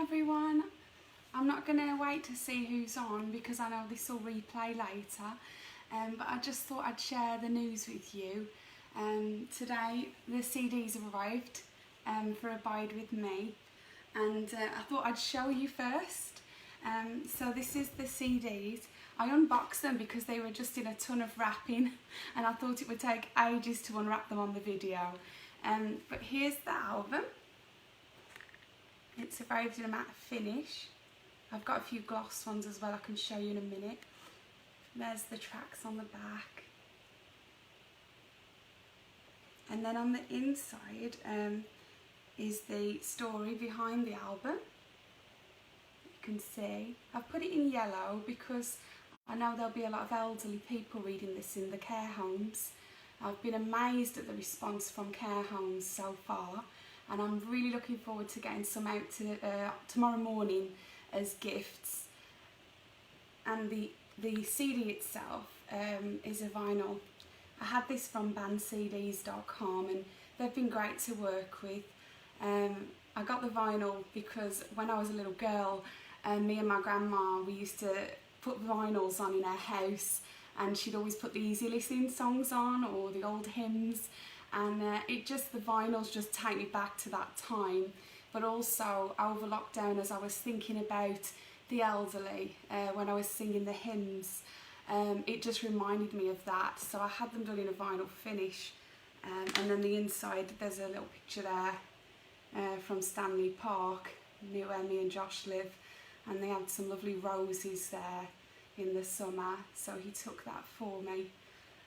everyone. I'm not going to wait to see who's on because I know this will replay later, but I just thought I'd share the news with you. Today the CDs have arrived for Abide With Me, and I thought I'd show you first. So this is the CDs. I unboxed them because they were just in a ton of wrapping and I thought it would take ages to unwrap them on the video. But here's the album. It's arrived in a matte finish. I've got a few gloss ones as well I can show you in a minute. There's the tracks on the back. And then on the inside is the story behind the album. You can see. I've put it in yellow because I know there'll be a lot of elderly people reading this in the care homes. I've been amazed at the response from care homes so far, and I'm really looking forward to getting some out to, tomorrow morning as gifts. And the CD itself is a vinyl. I had this from bandcds.com and they've been great to work with. I got the vinyl because when I was a little girl, me and my grandma, we used to put vinyls on in our house, and she'd always put the easy listening songs on or the old hymns, and the vinyls just take me back to that time. But also over lockdown, as I was thinking about the elderly when I was singing the hymns, it just reminded me of that. So I had them done in a vinyl finish, and then the inside, there's a little picture there from Stanley Park, near where me and Josh live, and they had some lovely roses there in the summer, so he took that for me.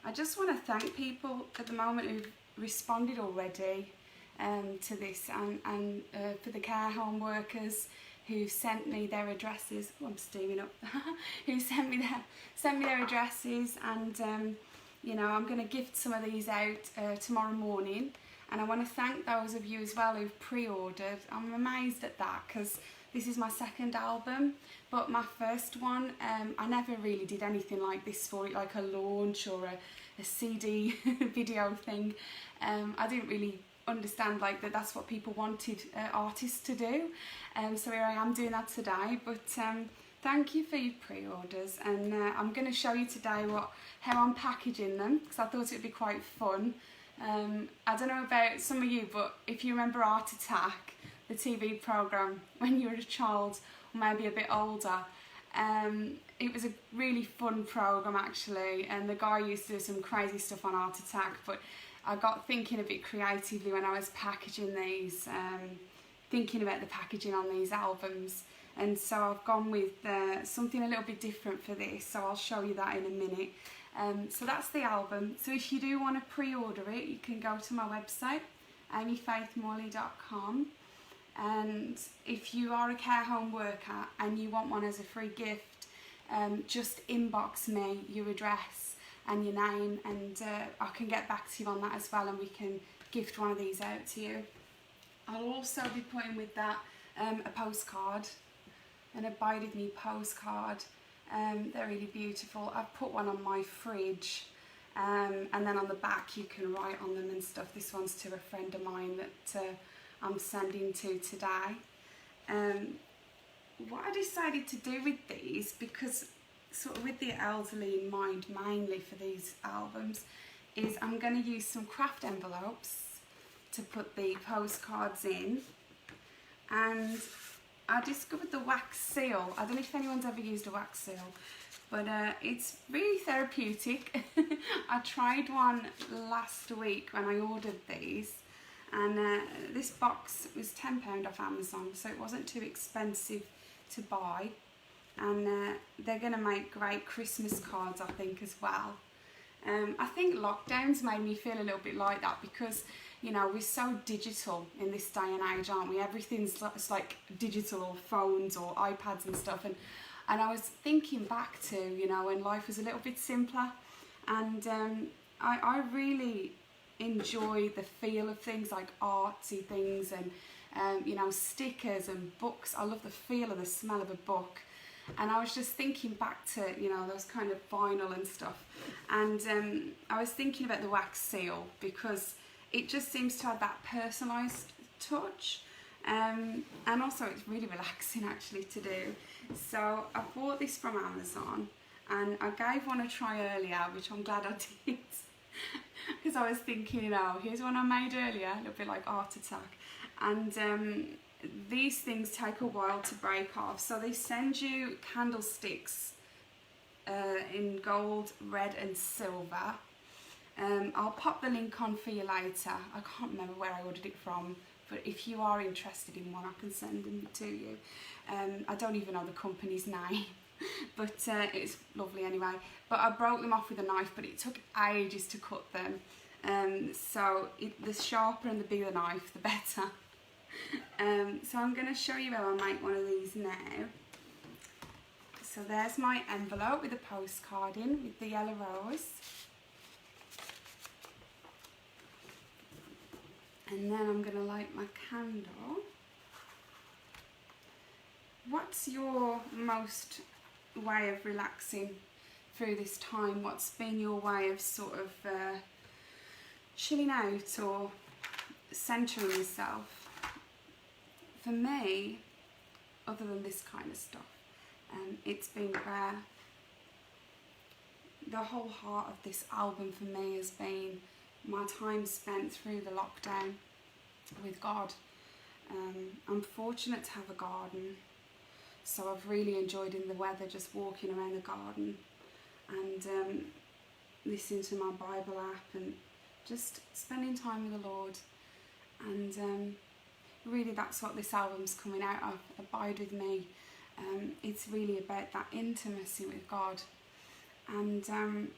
I just want to thank people at the moment who've responded already to this, and for the care home workers who sent me their addresses. Oh, I'm steaming up. Who sent me their addresses, and you know, I'm going to gift some of these out tomorrow morning. And I want to thank those of you as well who've pre-ordered. I'm amazed at that because this is my second album, but my first one, I never really did anything like this for it, like a launch or a CD video thing. I didn't really understand like that's what people wanted artists to do, so here I am doing that today. But thank you for your pre-orders, and I'm going to show you today how I'm packaging them because I thought it would be quite fun. I don't know about some of you, but if you remember Art Attack, the TV programme, when you were a child or maybe a bit older, it was a really fun programme actually, and the guy used to do some crazy stuff on Art Attack, but I got thinking a bit creatively when I was packaging these, thinking about the packaging on these albums, and so I've gone with something a little bit different for this, so I'll show you that in a minute. So that's the album. So if you do want to pre-order it, you can go to my website, amyfaithmorley.com, and if you are a care home worker and you want one as a free gift, just inbox me your address and your name, and I can get back to you on that as well, and we can gift one of these out to you. I'll also be putting with that a postcard, an Abide With Me postcard. They're really beautiful. I've put one on my fridge, and then on the back you can write on them and stuff. This one's to a friend of mine that I'm sending to today. What I decided to do with these, because sort of with the elderly in mind mainly for these albums, is I'm going to use some craft envelopes to put the postcards in, and I discovered the wax seal. I don't know if anyone's ever used a wax seal, but it's really therapeutic. I tried one last week when I ordered these, and this box was £10 off Amazon, so it wasn't too expensive to buy, and they're going to make great Christmas cards, I think, as well. I think lockdowns made me feel a little bit like that because, you know, we're so digital in this day and age, aren't we? Everything's like digital, or phones or iPads and stuff, and I was thinking back to, you know, when life was a little bit simpler, and I really enjoy the feel of things like artsy things, and you know, stickers and books. I love the feel and the smell of a book, and I was just thinking back to, you know, those kind of vinyl and stuff, and I was thinking about the wax seal because it just seems to have that personalised touch, And also it's really relaxing actually to do. So I bought this from Amazon, and I gave one a try earlier, which I'm glad I did. Because I was thinking, you know, here's one I made earlier, a little bit like Art Attack. And these things take a while to break off. So they send you candlesticks in gold, red and silver. I'll pop the link on for you later. I can't remember where I ordered it from, but if you are interested in one, I can send them to you. I don't even know the company's name, but it's lovely anyway. But I broke them off with a knife, but it took ages to cut them. So the sharper and the bigger the knife, the better. So I'm going to show you how I make one of these now. So there's my envelope with a postcard in with the yellow rose. And then I'm going to light my candle. What's your most way of relaxing through this time? What's been your way of sort of chilling out or centering yourself? For me, other than this kind of stuff, it's been prayer. The whole heart of this album for me has been my time spent through the lockdown with God. I'm fortunate to have a garden, so I've really enjoyed in the weather just walking around the garden and listening to my Bible app and just spending time with the Lord. And really that's what this album's coming out of, Abide With Me. It's really about that intimacy with God. And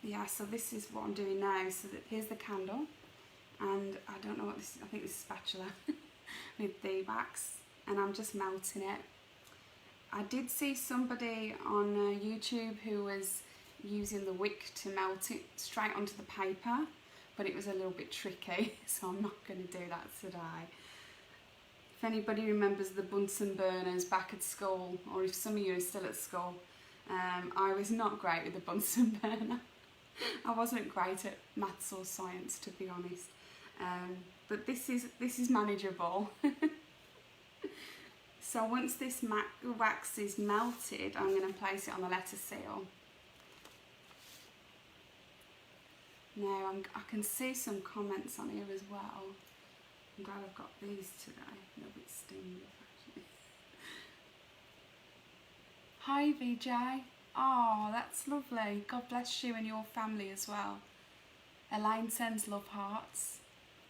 yeah, so this is what I'm doing now. So that here's the candle, and I don't know what this is. I think this is spatula with the wax, and I'm just melting it. I did see somebody on YouTube who was using the wick to melt it straight onto the paper, but it was a little bit tricky, so I'm not going to do that today. If anybody remembers the Bunsen burners back at school, or if some of you are still at school, I was not great with the Bunsen burner. I wasn't great at maths or science, to be honest, but this is manageable. So once this wax is melted, I'm going to place it on the letter seal. Now I can see some comments on here as well. I'm glad I've got these today. A little bit steamy actually. Hi VJ. Oh, that's lovely. God bless you and your family as well. Elaine sends love hearts.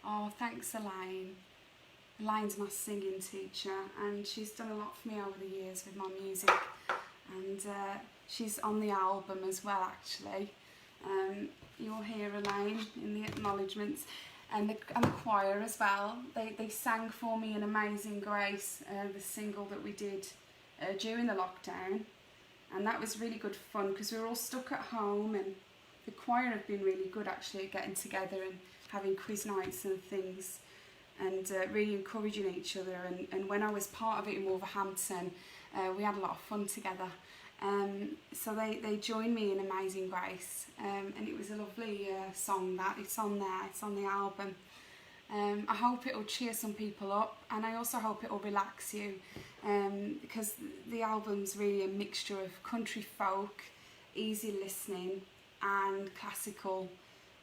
Oh, thanks Elaine. Elaine's my singing teacher, and she's done a lot for me over the years with my music, and she's on the album as well actually. You'll hear Elaine in the acknowledgements, and the choir as well. They sang for me in Amazing Grace, the single that we did during the lockdown. And that was really good fun because we were all stuck at home, and the choir have been really good actually at getting together and having quiz nights and things, and really encouraging each other. And when I was part of it in Wolverhampton, we had a lot of fun together. So they joined me in Amazing Grace, and it was a lovely song. That it's on there, it's on the album. I hope it will cheer some people up, and I also hope it will relax you, because the album's really a mixture of country folk, easy listening, and classical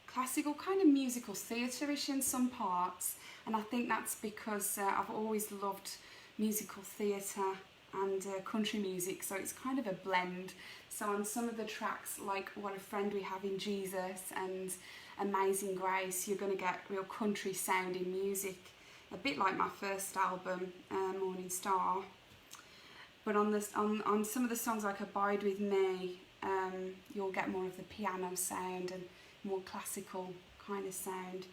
kind of musical theatre-ish in some parts. And I think that's because I've always loved musical theatre and country music, so it's kind of a blend. So on some of the tracks, like What a Friend We Have in Jesus and Amazing Grace, you're going to get real country sounding music, a bit like my first album, Morning Star. But on some of the songs like Abide With Me, you'll get more of the piano sound and more classical kind of sound.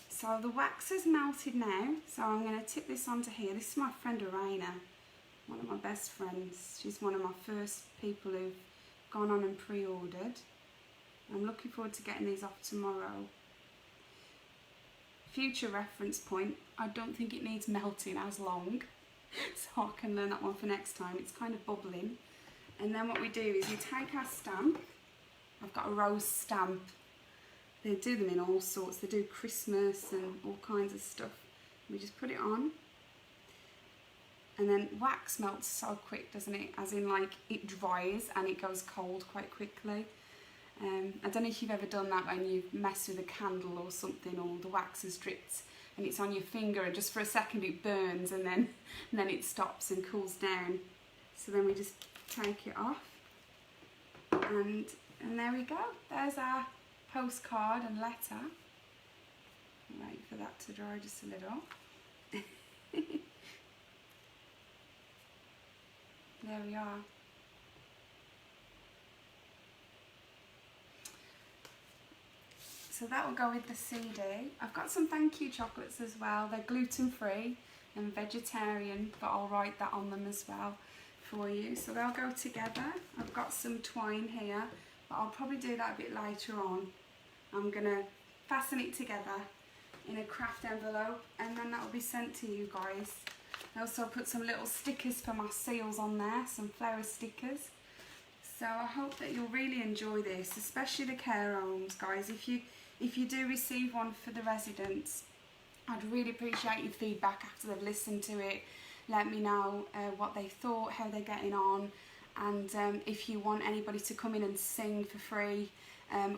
So the wax is melted now, so I'm going to tip this onto here. This is my friend Arena, one of my best friends. She's one of my first people who've gone on and pre-ordered. I'm looking forward to getting these off tomorrow. Future reference point, I don't think it needs melting as long, so I can learn that one for next time. It's kind of bubbling. And then what we do is you take our stamp. I've got a rose stamp. They do them in all sorts. They do Christmas and all kinds of stuff. We just put it on, and then wax melts so quick, doesn't it? As in, like, it dries and it goes cold quite quickly. I don't know if you've ever done that when you mess with a candle or something, or the wax has dripped and it's on your finger, and just for a second it burns, and then it stops and cools down. So then we just take it off, and there we go. There's our postcard and letter. Wait for that to dry just a little. There we are. So that will go with the CD. I've got some thank you chocolates as well. They're gluten free and vegetarian, but I'll write that on them as well for you. So they'll go together. I've got some twine here, but I'll probably do that a bit later on. I'm gonna fasten it together in a craft envelope, and then that will be sent to you guys. I also put some little stickers for my seals on there, some flower stickers. So I hope that you'll really enjoy this, especially the care homes, guys. If you do receive one for the residents, I'd really appreciate your feedback after they've listened to it. Let me know what they thought, how they're getting on, and if you want anybody to come in and sing for free,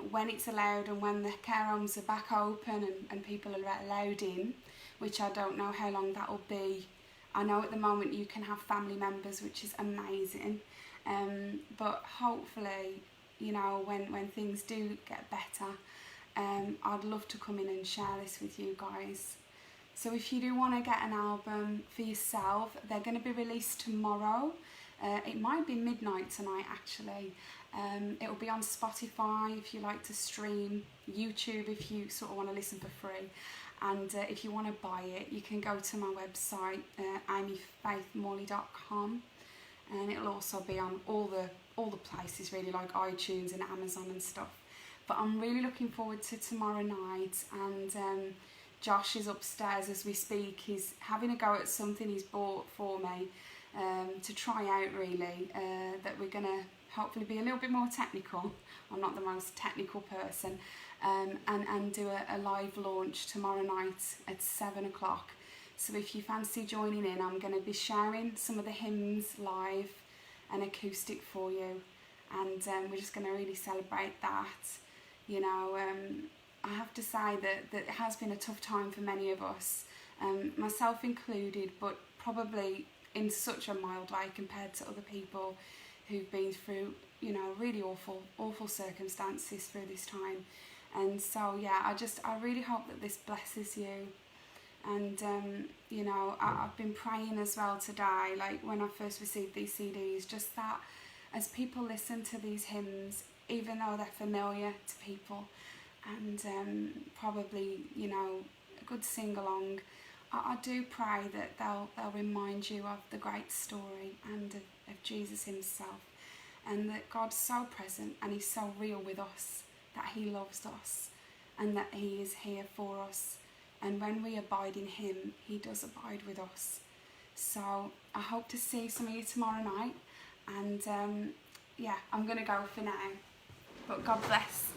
when it's allowed and when the care homes are back open and people are allowed in, which I don't know how long that will be. I know at the moment you can have family members, which is amazing, but hopefully, you know, when things do get better, I'd love to come in and share this with you guys. So if you do want to get an album for yourself, they're going to be released tomorrow. It might be midnight tonight actually. It will be on Spotify if you like to stream, YouTube if you sort of want to listen for free, and if you want to buy it, you can go to my website, amyfaithmorley.com, and it'll also be on all the places really, like iTunes and Amazon and stuff. But I'm really looking forward to tomorrow night, and Josh is upstairs as we speak. He's having a go at something he's bought for me to try out really, that we're going to hopefully be a little bit more technical. I'm not the most technical person, and do a live launch tomorrow night at 7 o'clock. So if you fancy joining in, I'm going to be sharing some of the hymns live and acoustic for you, and we're just going to really celebrate that. You know, I have to say that it has been a tough time for many of us, myself included, but probably in such a mild way compared to other people who've been through, you know, really awful circumstances through this time. And so yeah, I really hope that this blesses you. And you know, I've been praying as well today, like when I first received these CDs, just that as people listen to these hymns, even though they're familiar to people, and probably, you know, a good sing-along, I do pray that they'll remind you of the great story and of Jesus himself, and that God's so present and he's so real with us, that he loves us and that he is here for us, and when we abide in him, he does abide with us. So I hope to see some of you tomorrow night, and yeah, I'm going to go for now, but God bless.